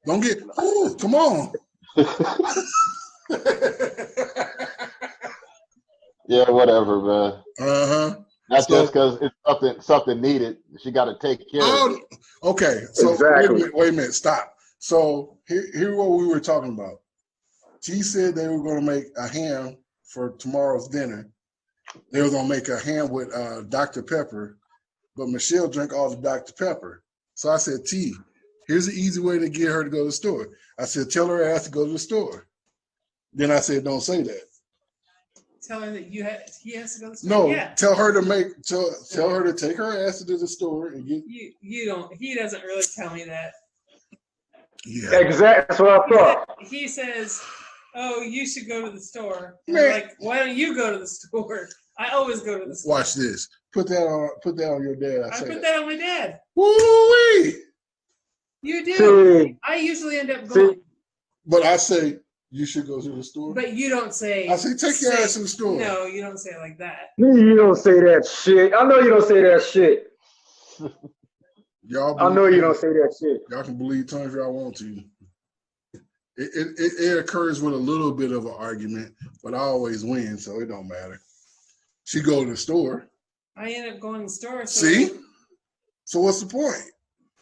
Don't get. Ooh, come on. Yeah, whatever, man. Not just because it's something needed. She got to take care of it. Okay. So Exactly. wait a minute. Stop. So here what we were talking about. She said they were going to make a ham for tomorrow's dinner. They were going to make a ham with Dr. Pepper. but Michelle drank all the Dr. Pepper. So I said, T, here's an easy way to get her to go to the store. I said, tell her ass to go to the store. Then I said, don't say that. Tell her that he has to go to the store. No, Yeah. tell her to tell her to take her ass to the store and get. You don't. He doesn't really tell me that. Yeah, Exactly. That's what I thought. He says, "Oh, you should go to the store." I'm Man. like, why don't you go to the store? I always go to the store. Watch this. Put that on your dad. I put that on my dad. Woo-wee! You do. See, I usually end up going, But I say you should go to the store. but you don't say. I say take your ass to the store. No, you don't say it like that. you don't say that shit. I know you don't say that shit. Y'all. I know you don't say that shit. Y'all can believe tongues if y'all want to. It occurs with a little bit of an argument, but I always win, so it don't matter. She go to the store. I end up going to the store. So See? So what's the point?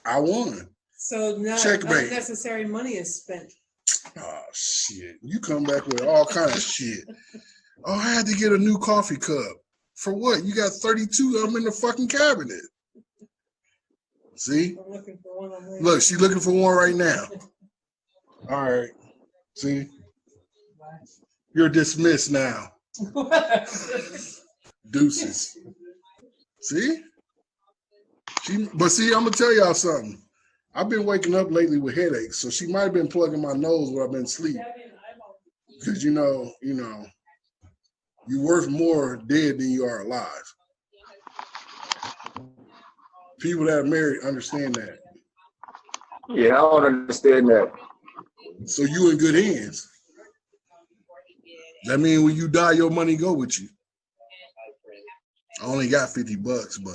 I won. So not Checkmate. unnecessary money is spent. Oh shit! You come back with all kind of shit. Oh, I had to get a new coffee cup. For what? You got 32 of them in the fucking cabinet. See? I'm looking for one on there. Look, she's looking for one right now. All right. See? You're dismissed now. Deuces. See? But see, I'm gonna tell y'all something. I've been waking up lately with headaches, so she might have been plugging my nose while I've been asleep. Because you know, you're worth more dead than you are alive. People that are married understand that. Yeah, I don't understand that. So you in good hands. That means when you die, your money go with you. I only got $50, but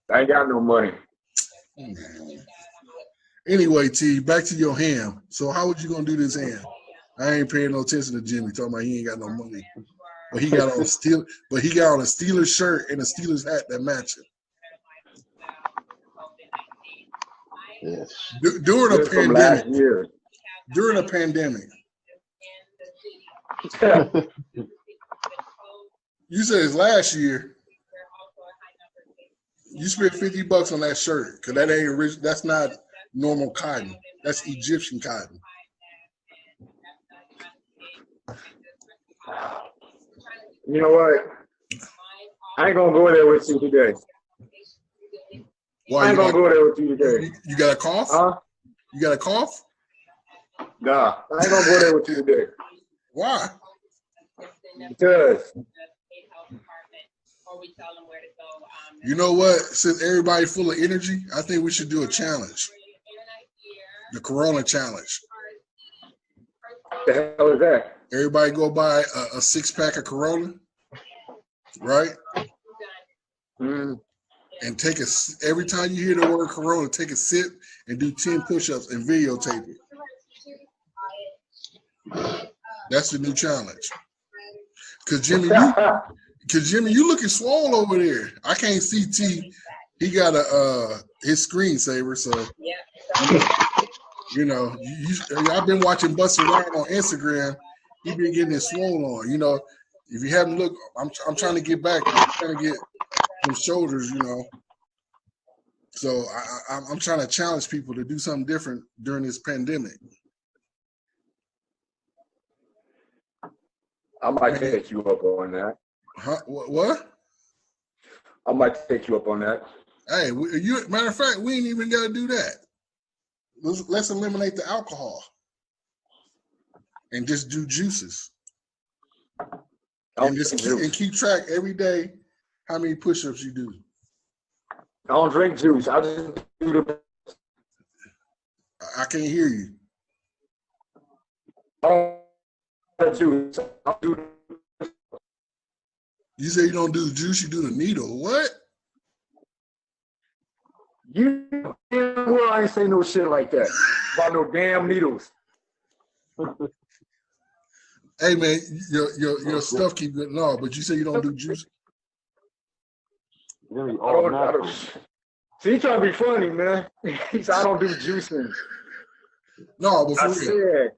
I ain't got no money. Anyway, T, back to your ham. So how was you gonna do this ham? I ain't paying no attention to Jimmy talking about he ain't got no money. But he got on a Steelers shirt and a Steelers hat that match it. Yes. During a This from last pandemic. year. During a pandemic. You said it's last year. You spent $50 on that shirt because that ain't rich. That's not normal cotton. That's Egyptian cotton. You know what? I ain't gonna go there with you today. Why I ain't gonna go there with you today. You got a cough? Huh? You got a cough? Nah, I ain't gonna go there with you today. Why? Because You know what? Since everybody's full of energy, I think we should do a challenge. The Corona challenge. the hell is that? Everybody go buy a 6-pack of Corona, right? Mm. And every time you hear the word Corona, take a sip and do 10 push-ups and videotape it. That's the new challenge. Cause Jimmy, you looking swole over there. I can't see T. He got his screensaver, so I've been watching Busta Rhymes on Instagram. He been getting his swole on. If you haven't looked, I'm trying to get back. I'm trying to get some shoulders. So I'm trying to challenge people to do something different during this pandemic. I might take you up on that. Huh? What? I might take you up on that. Hey, matter of fact, we ain't even got to do that. Let's eliminate the alcohol and just do juices. And keep track every day how many push-ups you do. I don't drink juice. I just do the. I can't hear you. I don't do juice. I do. You say you don't do the juice, you do the needle. What? Well, I ain't say no shit like that about no damn needles. Hey man, your stuff keep getting off, but you say you don't do juice. Really I all don't. See, he trying to be funny, man. He said I don't do juicing. No, but I for real. said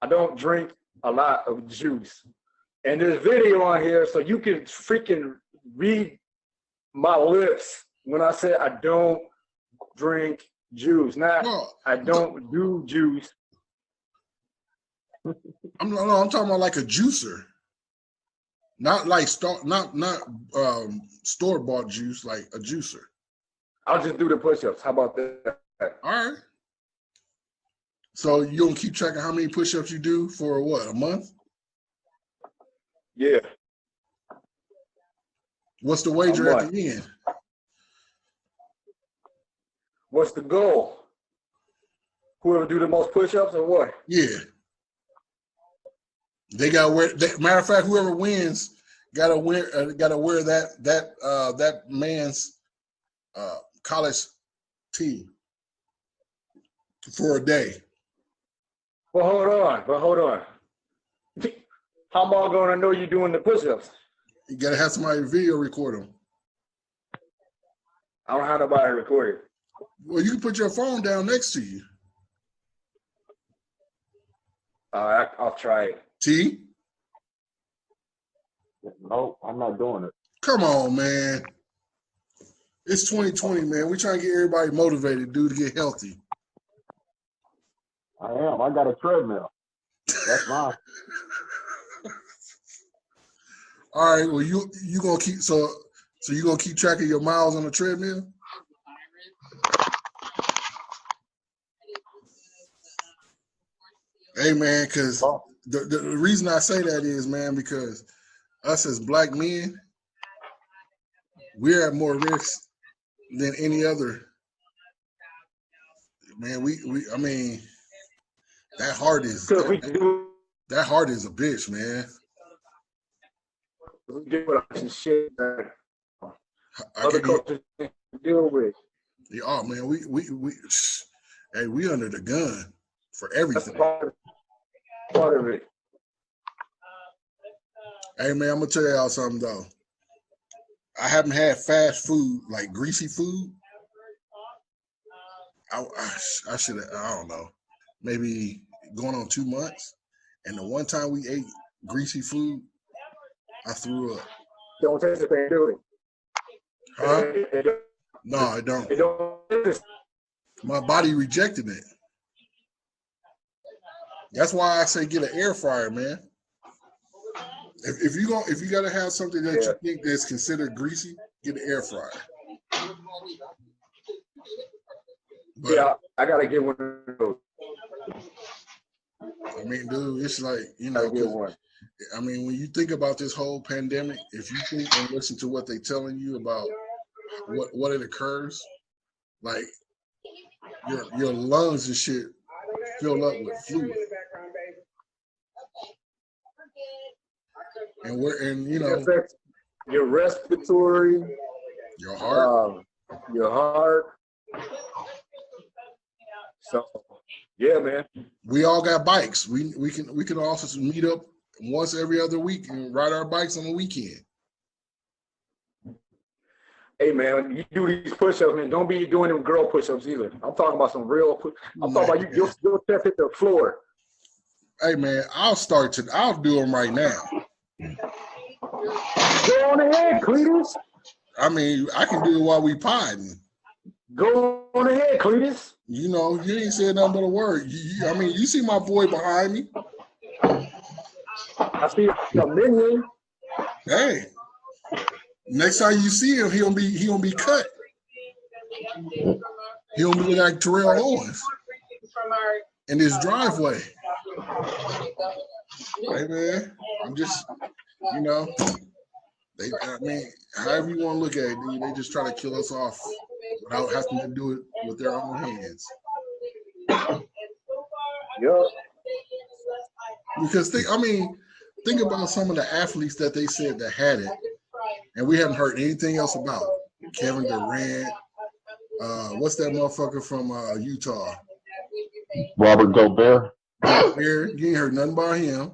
I don't drink a lot of juice. And there's video on here so you can freaking read my lips when I said I don't drink juice. Not I don't do juice. I'm talking about like a juicer. Not like store bought juice, like a juicer. I'll just do the push-ups. How about that? All right. So you don't keep track of how many push-ups you do for what, a month? Yeah. What's the wager at the end? What's the goal? Whoever do the most push-ups or what? Yeah. They gotta wear. Matter of fact, whoever wins gotta wear that man's college tee for a day. Well, hold on. How am I gonna know you're doing the push-ups? You gotta have somebody video record them. I don't have nobody recording. Well, you can put your phone down next to you. I'll try it. T? No, I'm not doing it. Come on, man. It's 2020, man. We're trying to get everybody motivated, dude, to get healthy. I am. I got a treadmill. That's mine. All right. Well, you gonna keep so you gonna keep track of your miles on the treadmill? Hey, man, because the reason I say that is, man, because us as black men, we're at more risk than any other. Man, I mean, that heart is a bitch, man. We deal with some shit that other cultures deal with. Yeah, oh man, we under the gun for everything. That's part of it. Hey man, I'm gonna tell y'all something though. I haven't had fast food, like greasy food. I should have, I don't know, maybe going on 2 months. And the one time we ate greasy food, I threw up. Don't taste the thing, do it. Huh? No, I don't. It don't. My body rejected it. That's why I say get an air fryer, man. If you gotta have something that you think that's considered greasy, get an air fryer. But, yeah, I gotta get one of those. I mean, dude, it's like, you know, I mean, when you think about this whole pandemic, if you think and listen to what they're telling you about what it occurs, like your lungs and shit fill up with fluid. And you know, your respiratory, your heart. So yeah, man. We all got bikes. We can also meet up once every other week and ride our bikes on the weekend. Hey man, you do these push-ups, man. Don't be doing them girl push-ups either. I'm talking about some real. I'm talking about your chest hit the floor. Hey man, I'll do them right now. Go on ahead, Cletus. I mean, I can do it while we potting. Go on ahead, Cletus. You know, you ain't said nothing but a word. I mean, you see my boy behind me. I see a minion. Hey, next time you see him, he gonna be cut. He gonna be like Terrell Owens in his driveway. Hey man, I'm just, you know, I mean, however you want to look at it, dude, they just try to kill us off without having to do it with their own hands. Yeah. Because think about some of the athletes that they said that had it, and we haven't heard anything else about. Kevin Durant, what's that motherfucker from Utah? Robert Gobert. You ain't heard nothing about him.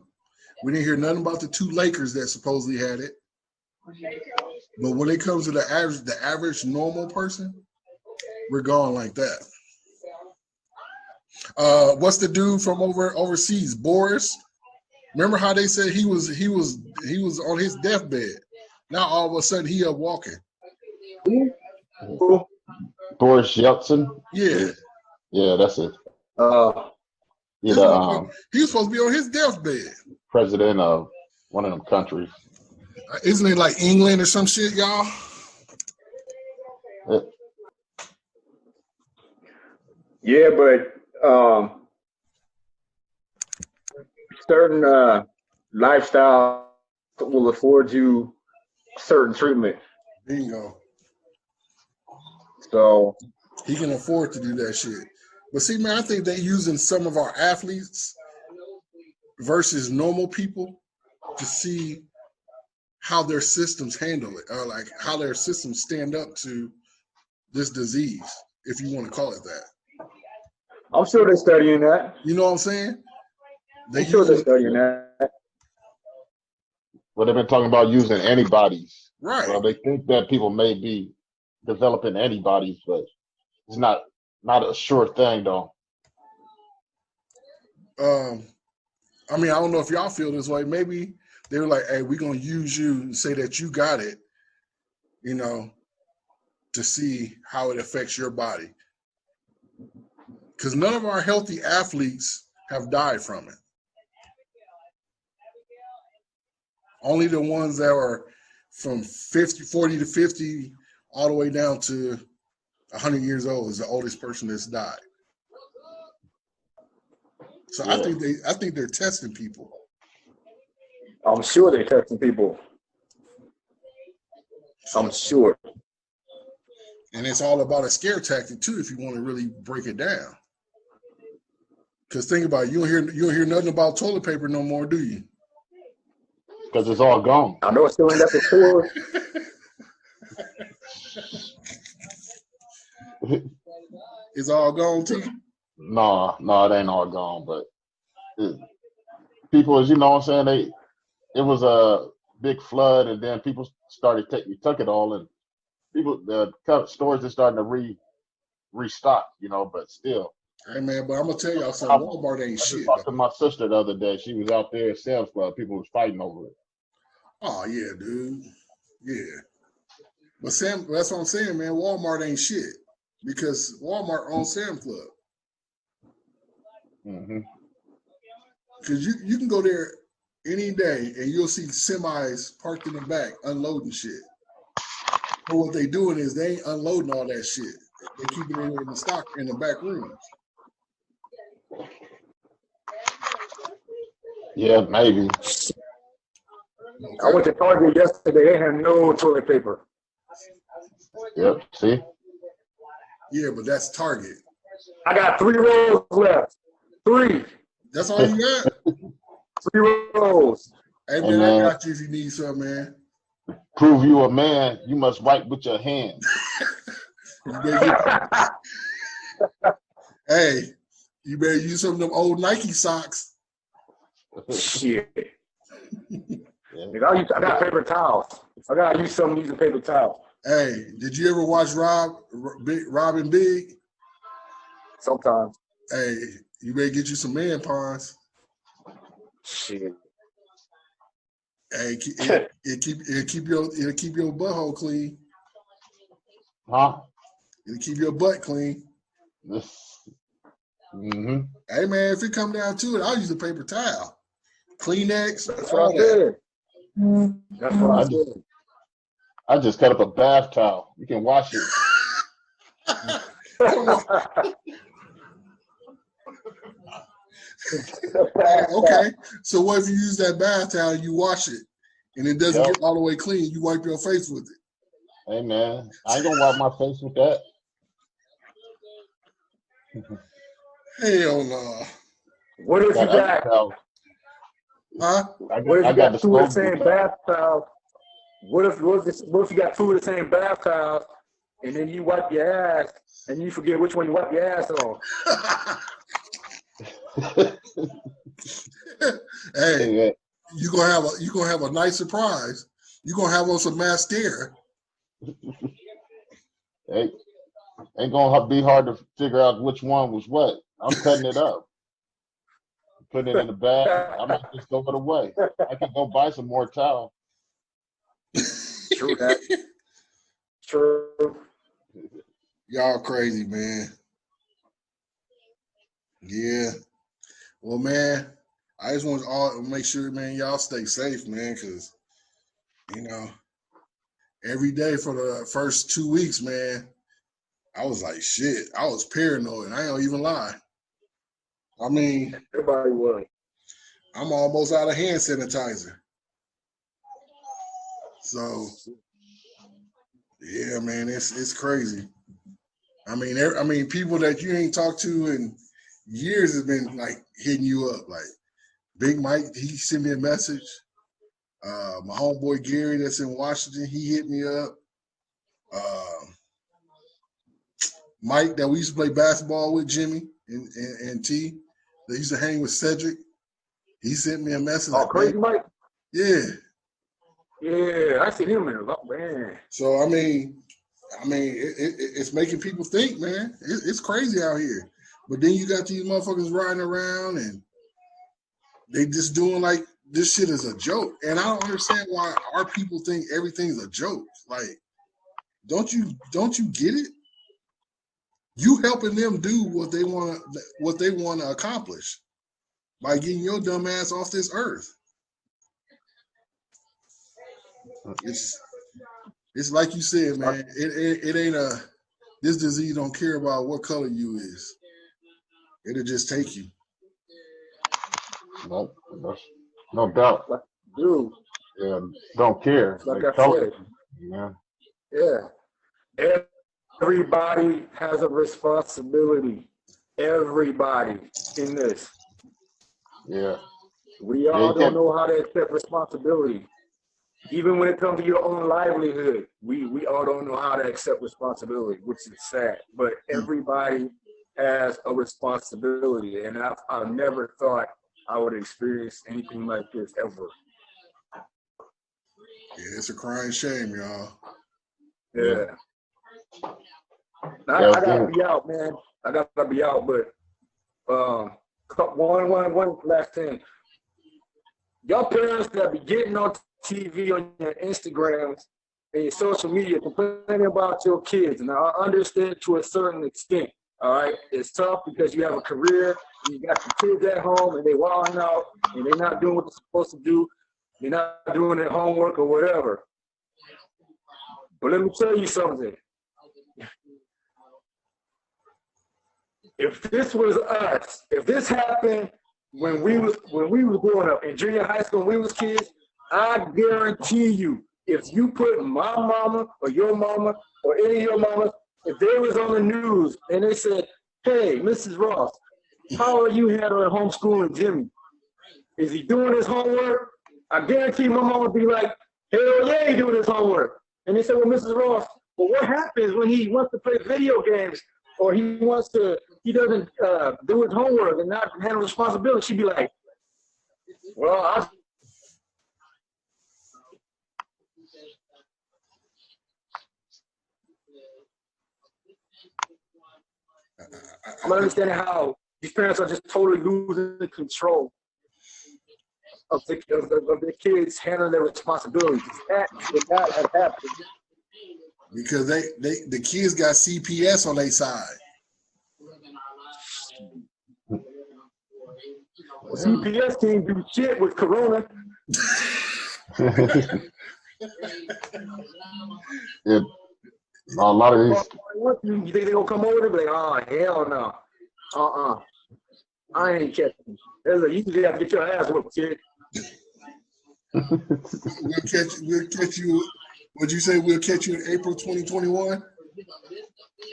We didn't hear nothing about the 2 Lakers that supposedly had it. But when it comes to the average normal person, we're gone like that. What's the dude from overseas? Boris. Remember how they said he was on his deathbed? Now all of a sudden he up walking. Who? Boris Yeltsin. Yeah. Yeah, that's it. He He's was supposed to be on his deathbed. president of one of them countries. Isn't it like England or some shit, y'all? Yeah, but certain lifestyle will afford you certain treatment. Bingo. So he can afford to do that shit. But see, man, I think they're using some of our athletes versus normal people to see how their systems handle it, or like how their systems stand up to this disease, if you want to call it that. I'm sure they're studying that. You know what I'm saying? I'm sure they're studying that. Well, they've been talking about using antibodies. Right. Well, they think that people may be developing antibodies, but it's not a sure thing, though. I mean, I don't know if y'all feel this way. Maybe they were like, hey, we're going to use you and say that you got it, you know, to see how it affects your body. Because none of our healthy athletes have died from it. Only the ones that are from 40 to 50 all the way down to 100 years old is the oldest person that's died. So yeah. I think they're testing people. I'm sure they're testing people. I'm sure. And it's all about a scare tactic too, if you want to really break it down. Because think about it, you don't hear nothing about toilet paper no more, do you? Because it's all gone. I know it's still in that store. It's all gone too? No, it ain't all gone. But people, as you know what I'm saying, it was a big flood, and then people took it all, and the stores are starting to restock, you know, but still. Hey man, but I'm gonna tell y'all something. Walmart ain't shit. I talked to my sister the other day. She was out there at Sam's Club. People was fighting over it. Oh yeah, dude. Yeah. But that's what I'm saying, man. Walmart ain't shit because Walmart owns Sam's Club. Mm-hmm. Because you can go there any day and you'll see semis parked in the back unloading shit. But what they doing is they ain't unloading all that shit. They keeping it in the stock in the back rooms. Yeah, maybe. Okay. I went to Target yesterday. They had no toilet paper. Yep. See? Yeah, but that's Target. I got 3 rolls left. 3. That's all you got? 3 rolls. Hey, man, I got you if you need some, man. Prove you a man, you must wipe with your hands. Hey, you better use some of them old Nike socks. Shit. I got paper towels. I gotta use some using paper towels. Hey, did you ever watch Rob and Big? Sometimes. Hey, you better get you some man ponds. Shit. Hey, it'll keep your butthole clean. Huh? It'll keep your butt clean. Mm-hmm. Hey man, if it come down to it, I'll use a paper towel. Kleenex. That's what I did. That's what I did. I just cut up a bath towel. You can wash it. Okay, so what if you use that bath towel and you wash it and it doesn't get all the way clean? You wipe your face with it. Hey man, I ain't gonna wipe my face with that. Hell no. What if you got? Huh? What if you got 2 of the same bath towels? What if you got 2 of the same bath towels and then you wipe your ass and you forget which one you wipe your ass on? Hey, you gonna have a nice surprise. You gonna have on some mascara. Hey, ain't gonna be hard to figure out which one was what. I'm cutting it up, putting it in the bag. I might just throw it away. I can go buy some more towel. True that. True. Y'all crazy, man. Yeah. Well, man, I just want to all make sure, man, y'all stay safe, man, because, you know, every day for the first 2 weeks, man, I was like, shit, I was paranoid. I ain't gonna even lie. I mean, Everybody was. I'm almost out of hand sanitizer. So, yeah, man, it's crazy. I mean, people that you ain't talked to in years have been like hitting you up. Like Big Mike, he sent me a message. My homeboy Gary, that's in Washington, he hit me up. Mike, that we used to play basketball with, Jimmy and T, that used to hang with Cedric. He sent me a message. Oh, like, Crazy Mike? Yeah. Yeah, I seen him in a lot, man. So I mean, it's making people think, man. It's crazy out here. But then you got these motherfuckers riding around and they just doing like this shit is a joke. And I don't understand why our people think everything's a joke. Like, don't you get it? You helping them do what they want to accomplish by getting your dumb ass off this earth. It's like you said, man. It ain't this disease don't care about what color you is. It'll just take you. No doubt. Dude. Yeah, don't care. Like I said. Yeah. Yeah. Everybody has a responsibility. Everybody in this. Yeah. We all don't know how to accept responsibility. Even when it comes to your own livelihood, we all don't know how to accept responsibility, which is sad. But everybody has a responsibility, and I've never thought I would experience anything like this ever. Yeah, it's a crying shame, y'all. Yeah. I gotta be out, man. I gotta be out, but one last thing. Y'all parents that be getting on TV, on your Instagrams and your social media complaining about your kids. And I understand to a certain extent. All right. It's tough because you have a career, and you got your kids at home and they wilding out and they're not doing what they're supposed to do. They're not doing their homework or whatever. But let me tell you something. If this was us, if this happened when we was growing up in junior high school, when we was kids, I guarantee you, if you put my mama or your mama or any of your mamas, if they was on the news and they said, "Hey, Mrs. Ross, how are you handling homeschooling Jimmy? Is he doing his homework?" I guarantee my mama would be like, "Hell yeah, he doing his homework." And they said, "Well, Mrs. Ross, well, what happens when he wants to play video games or he doesn't do his homework and not handle responsibility?" She'd be like, "Well, I'm understanding how these parents are just totally losing control of their kids handling their responsibilities. That should not have happened. Because the kids got CPS on their side. CPS can't do shit with Corona. A lot of these. You think they gonna come over there? Be like, "Oh hell no, I ain't catching." You just have to get your ass whooped, kid. We'll catch you. What'd you say? We'll catch you in April 2021.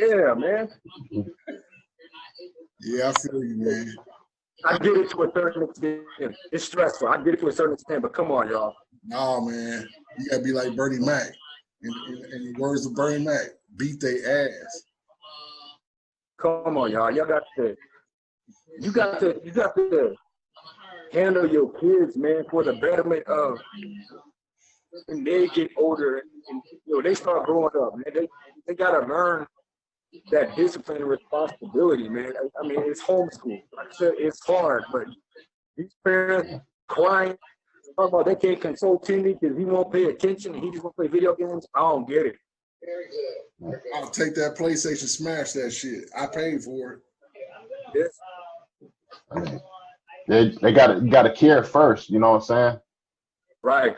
Yeah, man. Yeah, I feel you, man. I get it to a certain extent. It's stressful. I get it to a certain extent, but come on, y'all. No, man. You gotta be like Bernie Mac. In the words of Bernie Mac, beat their ass. Come on, y'all. You got to handle your kids, man, for the betterment of when they get older and they start growing up, man. They gotta learn that discipline and responsibility, man. I mean, it's homeschool. Like I said, it's hard, but these parents crying, talking about they can't console Timmy because he won't pay attention and he just won't play video games. I don't get it. I'll take that PlayStation, smash that shit. I paid for it. Yes. They gotta care first, you know what I'm saying? Right.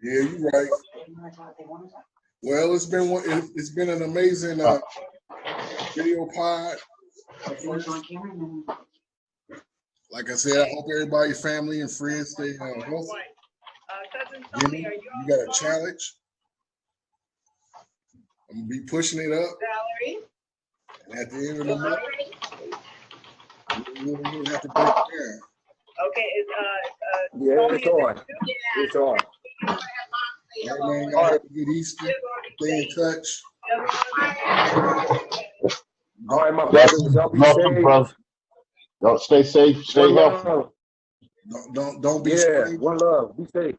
Yeah, you're right. Well, it's been an amazing video pod. Like I said, I hope everybody, family, and friends stay healthy. Jimmy, you got a challenge. I'm gonna be pushing it up. And at the end of the month, we'll have to break it down. Yeah, it's on. It's on. All right, man. Y'all have a good Easter. Stay in touch. All right, my brothers. Y'all be safe. Bro. Y'all stay safe, stay healthy. Don't be strange. One love. Be safe.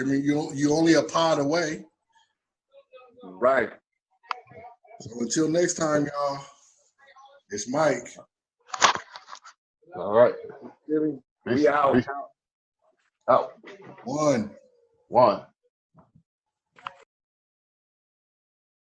I mean, you only a pod away. Right. So until next time, y'all, it's Mike. All right. We out. Out. One.